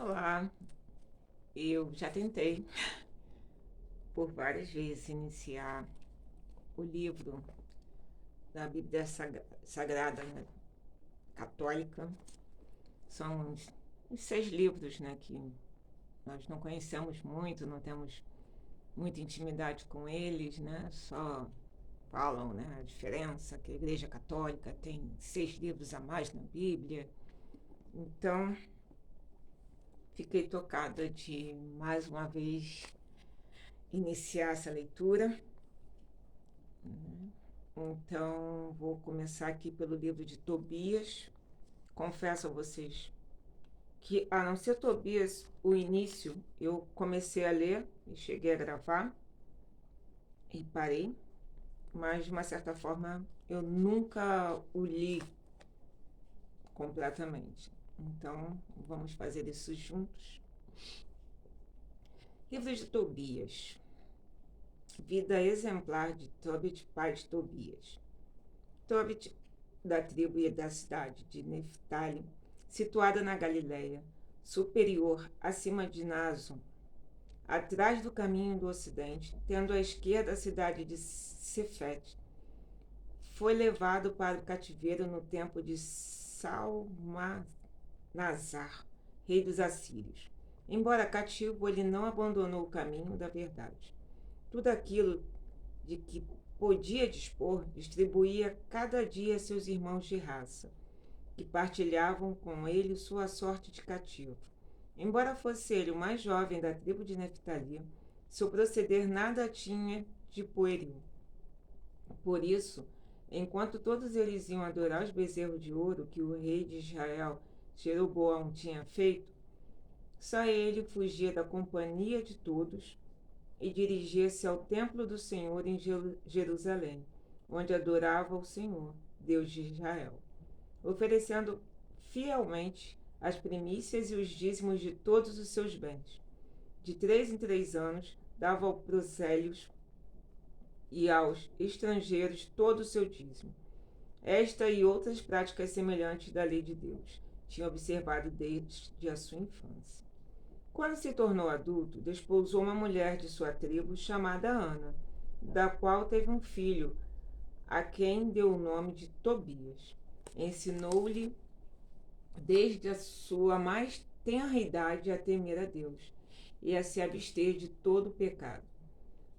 Olá, eu já tentei por várias vezes iniciar o livro da Bíblia Sagrada, né, católica. São os 6 livros, né, que nós não conhecemos muito, não temos muita intimidade com eles, né, só falam, né, a diferença que a Igreja Católica tem 6 livros a mais na Bíblia. Então, fiquei tocada de mais uma vez iniciar essa leitura. Então, vou começar aqui pelo livro de Tobias. Confesso a vocês que, a não ser Tobias, o início eu comecei a ler e cheguei a gravar e parei, mas de uma certa forma eu nunca o li completamente. Então, vamos fazer isso juntos. Livro de Tobias. Vida exemplar de Tobit, pai de Tobias. Tobit, da tribo e da cidade de Neftali, situada na Galiléia, superior, acima de Naso, atrás do caminho do ocidente, tendo à esquerda a cidade de Sefete, foi levado para o cativeiro no tempo de Salmanasar, rei dos assírios. Embora cativo, ele não abandonou o caminho da verdade. Tudo aquilo de que podia dispor, distribuía cada dia a seus irmãos de raça, que partilhavam com ele sua sorte de cativo. Embora fosse ele o mais jovem da tribo de Neftali, seu proceder nada tinha de pueril. Por isso, enquanto todos eles iam adorar os bezerros de ouro que o rei de Israel, Jeroboão, tinha feito, só ele fugia da companhia de todos e dirigia-se ao templo do Senhor em Jerusalém, onde adorava o Senhor, Deus de Israel, oferecendo fielmente as primícias e os dízimos de todos os seus bens. De 3 em 3 anos, dava aos prosélios e aos estrangeiros todo o seu dízimo. Esta e outras práticas semelhantes da lei de Deus tinha observado desde a sua infância. Quando se tornou adulto, desposou uma mulher de sua tribo chamada Ana, da qual teve um filho, a quem deu o nome de Tobias. Ensinou-lhe desde a sua mais tenra idade a temer a Deus e a se abster de todo o pecado.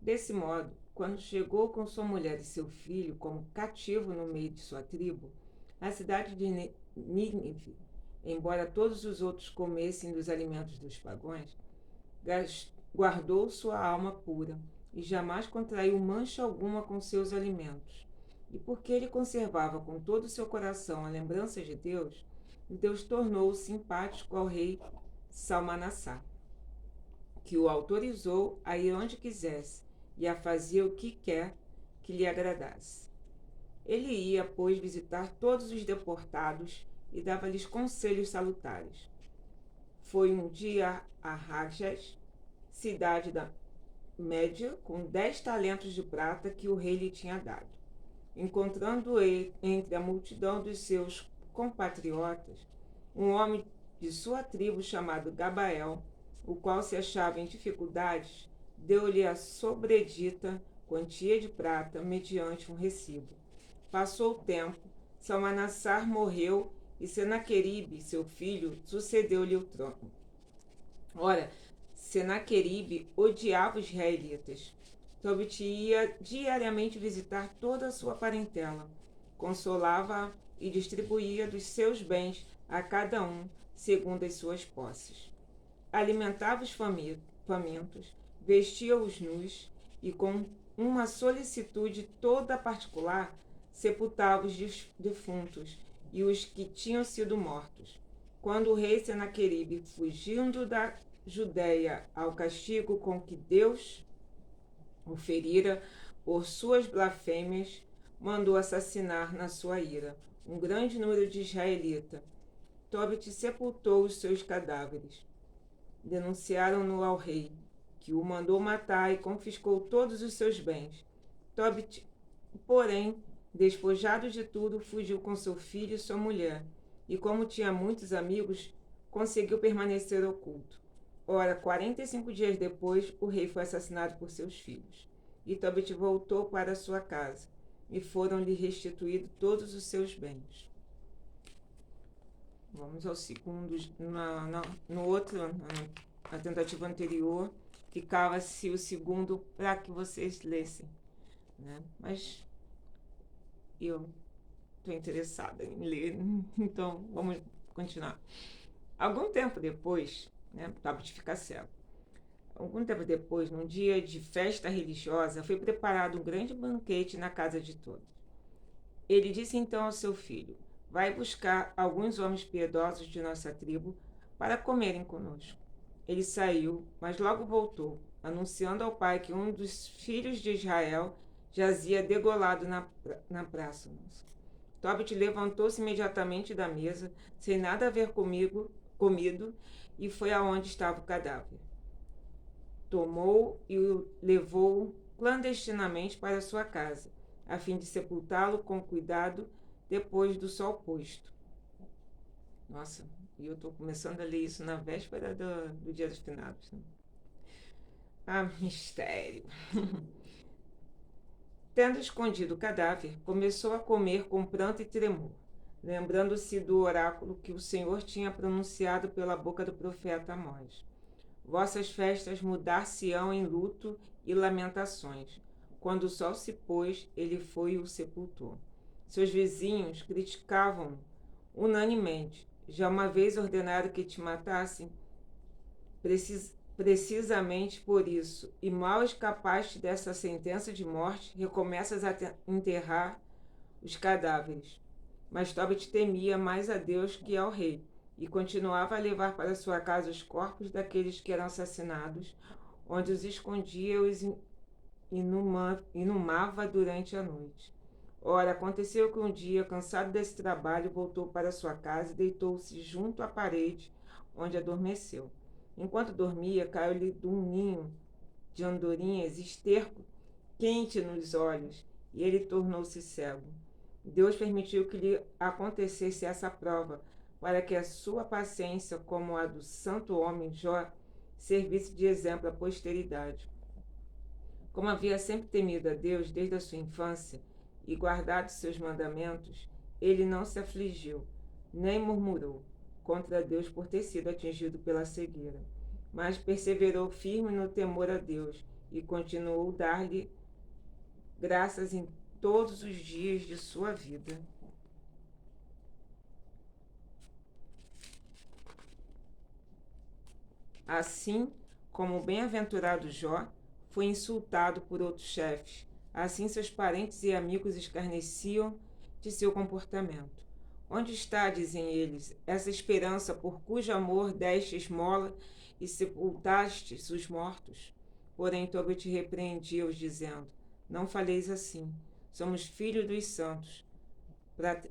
Desse modo, quando chegou com sua mulher e seu filho como cativo no meio de sua tribo, a cidade de Nínive, embora todos os outros comessem dos alimentos dos pagãos, guardou sua alma pura e jamais contraiu mancha alguma com seus alimentos. E porque ele conservava com todo o seu coração a lembrança de Deus, Deus tornou simpático ao rei Salmanassar, que o autorizou a ir onde quisesse e a fazer o que quer que lhe agradasse. Ele ia, pois, visitar todos os deportados e dava-lhes conselhos salutares. Foi um dia a Rajas, cidade da Média, com 10 talentos de prata que o rei lhe tinha dado. Encontrando ele entre a multidão dos seus compatriotas um homem de sua tribo chamado Gabael, o qual se achava em dificuldades, deu-lhe a sobredita quantia de prata mediante um recibo. Passou o tempo, Salmanassar morreu e Senaqueribe, seu filho, sucedeu-lhe o trono. Ora, Senaqueribe odiava os israelitas. Tobit ia diariamente visitar toda a sua parentela, consolava-a e distribuía dos seus bens a cada um, segundo as suas posses. Alimentava os famintos, vestia os nus e, com uma solicitude toda particular, sepultava os defuntos e os que tinham sido mortos. Quando o rei Senaqueribe, fugindo da Judéia ao castigo com que Deus o ferira por suas blasfêmias, mandou assassinar na sua ira um grande número de israelitas. Tobit sepultou os seus cadáveres. Denunciaram-no ao rei, que o mandou matar e confiscou todos os seus bens. Tobit, porém, despojado de tudo, fugiu com seu filho e sua mulher, e como tinha muitos amigos, conseguiu permanecer oculto. Ora, 45 dias depois, o rei foi assassinado por seus filhos. E Tobit voltou para sua casa, e foram-lhe restituídos todos os seus bens. Vamos ao segundo. No outro, na tentativa anterior, ficava-se o segundo para que vocês lessem, né? Mas eu estou interessada em ler, então vamos continuar. Algum tempo depois, né, Tobit fica cego. Algum tempo depois, num dia de festa religiosa, foi preparado um grande banquete na casa de todos. Ele disse então ao seu filho: vai buscar alguns homens piedosos de nossa tribo para comerem conosco. Ele saiu, mas logo voltou, anunciando ao pai que um dos filhos de Israel jazia degolado na praça. Tobit levantou-se imediatamente da mesa, sem nada haver comido, e foi aonde estava o cadáver. Tomou e o levou clandestinamente para sua casa, a fim de sepultá-lo com cuidado depois do sol posto. Nossa, e eu estou começando a ler isso na véspera do Dia dos Finados. Né? Ah, mistério! Tendo escondido o cadáver, começou a comer com pranto e tremor, lembrando-se do oráculo que o Senhor tinha pronunciado pela boca do profeta Amós. Vossas festas mudar-se-ão em luto e lamentações. Quando o sol se pôs, ele foi e o sepultou. Seus vizinhos criticavam-no unanimemente. Já uma vez ordenaram que te matassem, precisamente por isso, e mal escapaste dessa sentença de morte, recomeças a enterrar os cadáveres. Mas Tobit temia mais a Deus que ao rei, e continuava a levar para sua casa os corpos daqueles que eram assassinados, onde os escondia e os inumava durante a noite. Ora, aconteceu que um dia, cansado desse trabalho, voltou para sua casa e deitou-se junto à parede, onde adormeceu. Enquanto dormia, caiu-lhe de um ninho de andorinhas esterco quente nos olhos, e ele tornou-se cego. Deus permitiu que lhe acontecesse essa prova, para que a sua paciência, como a do santo homem Jó, servisse de exemplo à posteridade. Como havia sempre temido a Deus desde a sua infância e guardado seus mandamentos, ele não se afligiu, nem murmurou contra Deus por ter sido atingido pela cegueira, mas perseverou firme no temor a Deus e continuou a dar-lhe graças em todos os dias de sua vida. Assim como o bem-aventurado Jó foi insultado por outros chefes, assim seus parentes e amigos escarneciam de seu comportamento. Onde está, dizem eles, essa esperança por cujo amor deste esmola e sepultastes os mortos? Porém, Tobit repreendia-os, dizendo: não faleis assim. Somos filhos dos santos,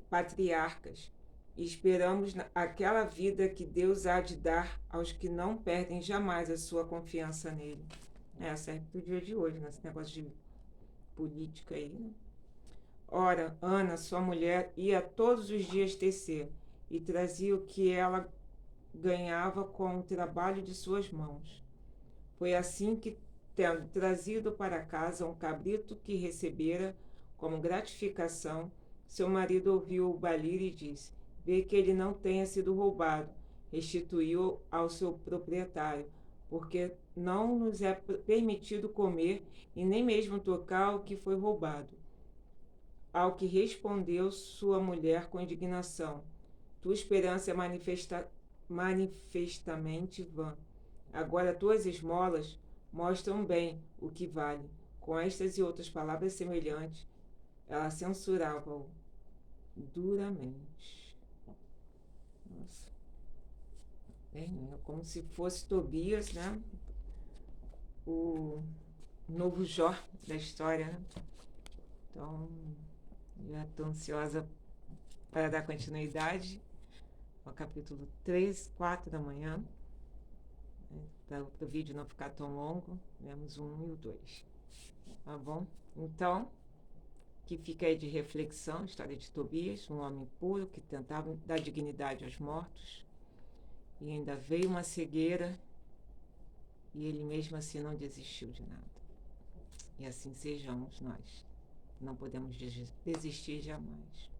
patriarcas, e esperamos aquela vida que Deus há de dar aos que não perdem jamais a sua confiança nele. Serve para o dia de hoje, nesse negócio de política aí, né? Ora, Ana, sua mulher, ia todos os dias tecer e trazia o que ela ganhava com o trabalho de suas mãos. Foi assim que, tendo trazido para casa um cabrito que recebera como gratificação, seu marido ouviu-o balir e disse: vê que ele não tenha sido roubado, restituiu ao seu proprietário, porque não nos é permitido comer e nem mesmo tocar o que foi roubado. Ao que respondeu sua mulher com indignação: tua esperança é manifestamente vã. Agora tuas esmolas mostram bem o que vale. Com estas e outras palavras semelhantes, ela censurava-o duramente. Nossa. É como se fosse Tobias, né? O novo Jó da história, né? Então, já estou ansiosa para dar continuidade ao capítulo 3, 4 da manhã. Para o vídeo não ficar tão longo, vemos o 1 e o 2. Tá bom? Então, que fica aí de reflexão, a história de Tobias, um homem puro que tentava dar dignidade aos mortos e ainda veio uma cegueira, e ele mesmo assim não desistiu de nada. E assim sejamos nós. Não podemos desistir jamais.